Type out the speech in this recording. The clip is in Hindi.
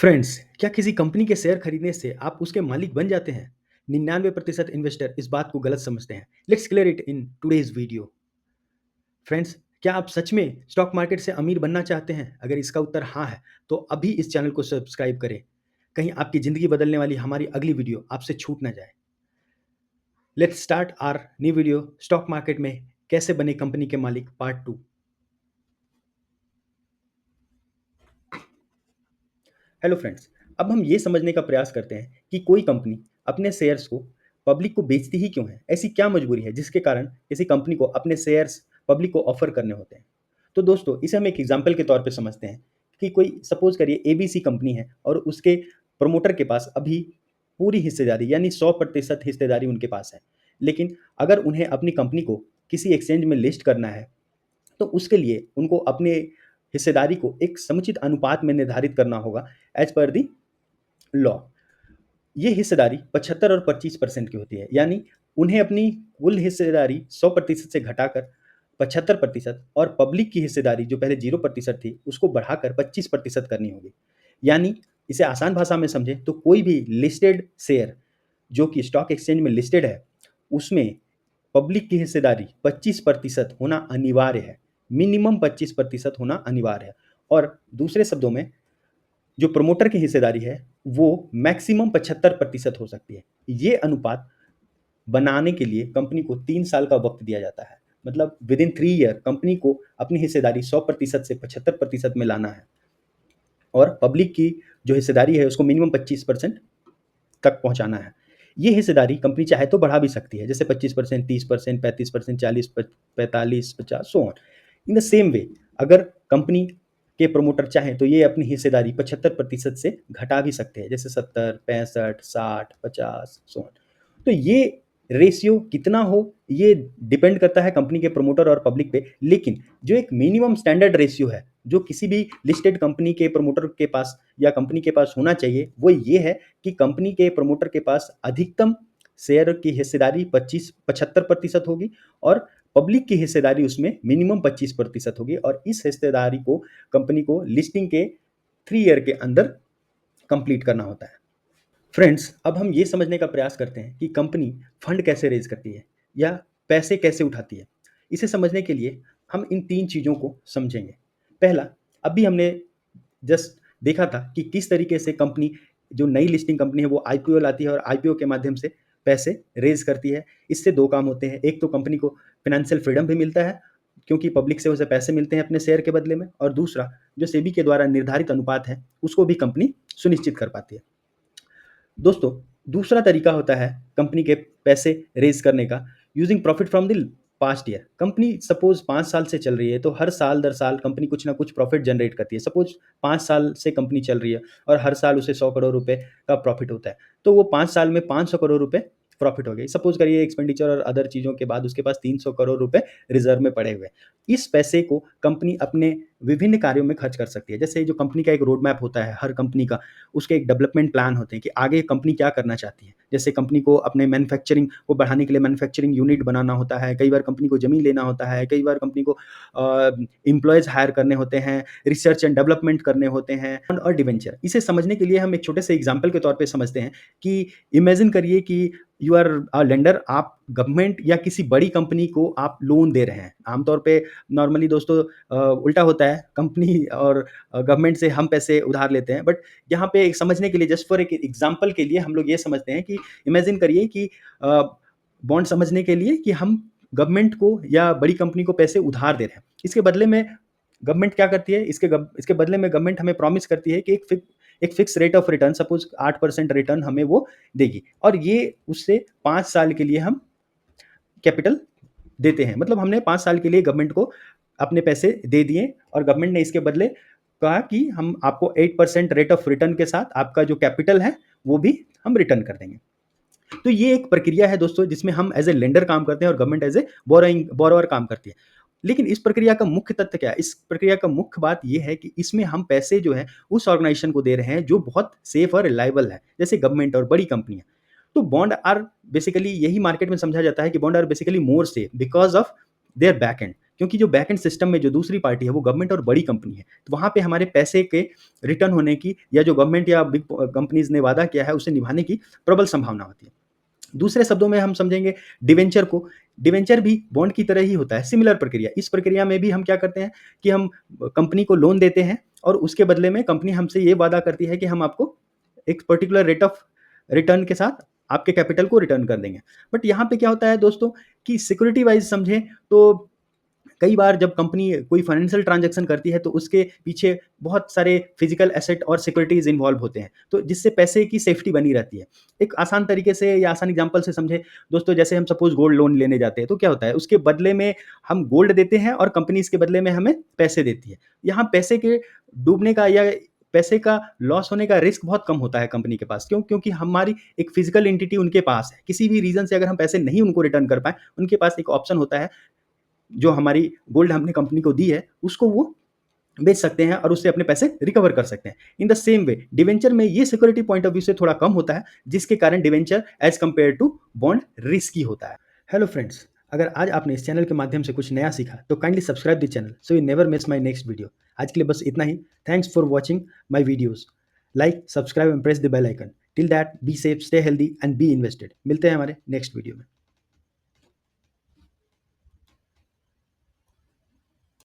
फ्रेंड्स, क्या किसी कंपनी के शेयर खरीदने से आप उसके मालिक बन जाते हैं? 99% इन्वेस्टर इस बात को गलत समझते हैं। Let's clear it in today's video. Friends, क्या आप सच में स्टॉक मार्केट से अमीर बनना चाहते हैं? अगर इसका उत्तर हाँ है, तो अभी इस चैनल को सब्सक्राइब करें। कहीं आपकी ज़िंदगी बदलने वाली हमारी अगली वीडियो आपसे छूट ना जाए। Let's start our new video stock market में कैसे बने कंपनी के मालिक पार्ट 2। हेलो फ्रेंड्स, अब हम ये समझने का प्रयास करते हैं कि कोई कंपनी अपने शेयर्स को पब्लिक को बेचती ही क्यों है? ऐसी क्या मजबूरी है जिसके कारण किसी कंपनी को अपने शेयर्स पब्लिक को ऑफर करने होते हैं? तो दोस्तों, इसे हम एक एग्जांपल के तौर पे समझते हैं कि कोई सपोज करिए एबीसी कंपनी है और उसके प्रमोटर के पास अभी पूरी हिस्सेदारी यानी 100% हिस्सेदारी उनके पास है। लेकिन अगर उन्हें अपनी कंपनी को किसी एक्सचेंज में लिस्ट करना है, तो उसके लिए उनको अपने हिस्सेदारी को एक समुचित अनुपात में निर्धारित करना होगा एज पर दी लॉ। ये हिस्सेदारी 75 और 25% की होती है, यानी उन्हें अपनी कुल हिस्सेदारी 100% से घटाकर 75% और पब्लिक की हिस्सेदारी जो पहले 0% थी उसको बढ़ाकर 25% करनी होगी। यानी इसे आसान भाषा में समझें तो कोई भी लिस्टेड शेयर जो कि स्टॉक एक्सचेंज में लिस्टेड है, उसमें पब्लिक की हिस्सेदारी 25% होना अनिवार्य है। मिनिमम 25% होना अनिवार्य है। और दूसरे शब्दों में जो प्रमोटर की हिस्सेदारी है, वो मैक्सिमम 75% हो सकती है। ये अनुपात बनाने के लिए कंपनी को 3 साल का वक़्त दिया जाता है। मतलब विदिन 3 ईयर कंपनी को अपनी हिस्सेदारी 100% से 75% में लाना है और पब्लिक की जो हिस्सेदारी है उसको मिनिमम 25% तक पहुँचाना है। ये हिस्सेदारी कंपनी चाहे तो बढ़ा भी सकती है, जैसे 25%, 30%, 35%, 40, 45, 50 so on. In the same way अगर कंपनी के प्रमोटर चाहें तो ये अपनी हिस्सेदारी 75% से घटा भी सकते हैं, जैसे 70, 65, 60, 50 सो ऑन। तो ये रेशियो कितना हो ये डिपेंड करता है कंपनी के प्रमोटर और पब्लिक पे, लेकिन जो एक मिनिमम स्टैंडर्ड रेशियो है जो किसी भी लिस्टेड कंपनी के प्रमोटर के पास या कंपनी के पास होना चाहिए, वो ये है कि कंपनी के प्रमोटर के पास अधिकतम शेयर की हिस्सेदारी 75% होगी और पब्लिक की हिस्सेदारी उसमें मिनिमम 25% होगी और इस हिस्सेदारी को कंपनी को लिस्टिंग के 3 ईयर के अंदर कंप्लीट करना होता है। फ्रेंड्स, अब हम ये समझने का प्रयास करते हैं कि कंपनी फंड कैसे रेज करती है या पैसे कैसे उठाती है। इसे समझने के लिए हम इन 3 चीज़ों को समझेंगे। पहला, अभी हमने जस्ट देखा था कि किस तरीके से कंपनी जो नई लिस्टिंग कंपनी है वो आईपीओ लाती है और आईपीओ के माध्यम से पैसे रेज करती है। इससे 2 काम होते हैं, एक तो कंपनी को फाइनेंशियल फ्रीडम भी मिलता है क्योंकि पब्लिक से उसे पैसे मिलते हैं अपने शेयर के बदले में, और दूसरा जो सेबी के द्वारा निर्धारित अनुपात है उसको भी कंपनी सुनिश्चित कर पाती है। दोस्तों, दूसरा तरीका होता है कंपनी के पैसे रेज़ करने का using profit from the past year. Company suppose 5 साल से चल रही है, तो हर साल दर साल कंपनी कुछ ना कुछ प्रॉफिट जनरेट करती है। सपोज़ 5 साल से कंपनी चल रही है और हर साल उसे 100 करोड़ रुपए का प्रॉफिट होता है। तो वो 5 साल में 500 करोड़ रुपए प्रॉफिट हो गए। सपोज़ करिए एक्सपेंडिचर और अदर चीज़ों के बाद उसके पास 300 करोड़ रुपए रिज़र्व में पड़े हुए हैं। इस पैसे को कंपनी अपने विभिन्न कार्यों में खर्च कर सकती है। जैसे जो कंपनी का एक रोड मैप होता है हर कंपनी का, उसके एक डेवलपमेंट प्लान होते हैं कि आगे कंपनी क्या करना चाहती है। जैसे कंपनी को अपने मैन्युफैक्चरिंग को बढ़ाने के लिए मैन्युफैक्चरिंग यूनिट बनाना होता है, कई बार कंपनी को ज़मीन लेना होता है, कई बार कंपनी को एम्प्लॉइज़ हायर करने होते हैं, रिसर्च एंड डेवलपमेंट करने होते हैं और डिवेंचर। इसे समझने के लिए हम एक छोटे से एग्ज़ाम्पल के तौर पे समझते हैं कि इमेजिन करिए कि यू आर अ लेंडर, आप गवर्नमेंट या किसी बड़ी कंपनी को आप लोन दे रहे हैं। आमतौर पे नॉर्मली दोस्तों उल्टा होता है, कंपनी और गवर्नमेंट से हम पैसे उधार लेते हैं, बट यहाँ पे एक समझने के लिए जस्ट फॉर एक एग्जांपल के लिए हम लोग ये समझते हैं कि इमेजिन करिए कि बॉन्ड समझने के लिए कि हम गवर्नमेंट को या बड़ी कंपनी को पैसे उधार दे रहे हैं। इसके बदले में गवर्नमेंट क्या करती है, इसके बदले में गवर्नमेंट हमें प्रॉमिस करती है कि एक fix rate of return, suppose 8% return हमें वो देगी और ये उससे 5 साल के लिए हम कैपिटल देते हैं। मतलब हमने 5 साल के लिए गवर्नमेंट को अपने पैसे दे दिए और गवर्नमेंट ने इसके बदले कहा कि हम आपको 8% रेट ऑफ रिटर्न के साथ आपका जो कैपिटल है वो भी हम रिटर्न कर देंगे। तो ये एक प्रक्रिया है दोस्तों जिसमें हम एज ए लेंडर काम करते हैं और गवर्नमेंट एज ए बोरोअर काम करती है। लेकिन इस प्रक्रिया का मुख्य तथ्य क्या है? इस प्रक्रिया का मुख्य बात ये है कि इसमें हम पैसे जो है उस ऑर्गेनाइजेशन को दे रहे हैं जो बहुत सेफ और रिलायबल है, जैसे गवर्नमेंट और बड़ी कंपनियां। तो बॉन्ड आर बेसिकली, यही मार्केट में समझा जाता है कि bond are basically more safe because of their back end, क्योंकि जो बैक एंड सिस्टम में जो दूसरी पार्टी है वो गवर्नमेंट और बड़ी कंपनी है, तो वहाँ पे हमारे पैसे के रिटर्न होने की या जो गवर्नमेंट या बिग कंपनीज़ ने वादा किया है उसे निभाने की प्रबल संभावना होती है। दूसरे शब्दों में हम समझेंगे डिवेंचर को, डिवेंचर भी बॉन्ड की तरह ही होता है, सिमिलर प्रक्रिया। इस प्रक्रिया में भी हम क्या करते हैं कि हम कंपनी को लोन देते हैं और उसके बदले में कंपनी हमसे ये वादा करती है कि हम आपको एक पर्टिकुलर रेट ऑफ रिटर्न के साथ आपके कैपिटल को रिटर्न कर देंगे। बट यहाँ पे क्या होता है दोस्तों कि सिक्योरिटी वाइज़ समझें तो कई बार जब कंपनी कोई फाइनेंशियल ट्रांजैक्शन करती है तो उसके पीछे बहुत सारे फिजिकल एसेट और सिक्योरिटीज इन्वॉल्व होते हैं, तो जिससे पैसे की सेफ्टी बनी रहती है। एक आसान तरीके से या आसान एग्जांपल से समझे दोस्तों, जैसे हम सपोज गोल्ड लोन लेने जाते हैं तो क्या होता है उसके बदले में हम गोल्ड देते हैं और कंपनी इसके बदले में हमें पैसे देती है। यहाँ पैसे के डूबने का या पैसे का लॉस होने का रिस्क बहुत कम होता है कंपनी के पास। क्यों? क्योंकि हमारी एक फिजिकल एंटिटी उनके पास है। किसी भी रीजन से अगर हम पैसे नहीं उनको रिटर्न कर पाए, उनके पास एक ऑप्शन होता है, जो हमारी गोल्ड हमने कंपनी को दी है, उसको वो बेच सकते हैं और उससे अपने पैसे रिकवर कर सकते हैं। In the same way debenture में ये सिक्योरिटी पॉइंट ऑफ व्यू से थोड़ा कम होता है, जिसके कारण debenture as compare to bond risky होता है। हेलो फ्रेंड्स, अगर आज आपने इस चैनल के माध्यम से कुछ नया सीखा तो kindly subscribe the channel so you never miss my next video. आज के लिए बस इतना ही। Thanks for watching my videos. Like, subscribe and press the bell icon. Till that be safe, stay healthy and be invested. मिलते हैं हमारे नेक्स्ट वीडियो में।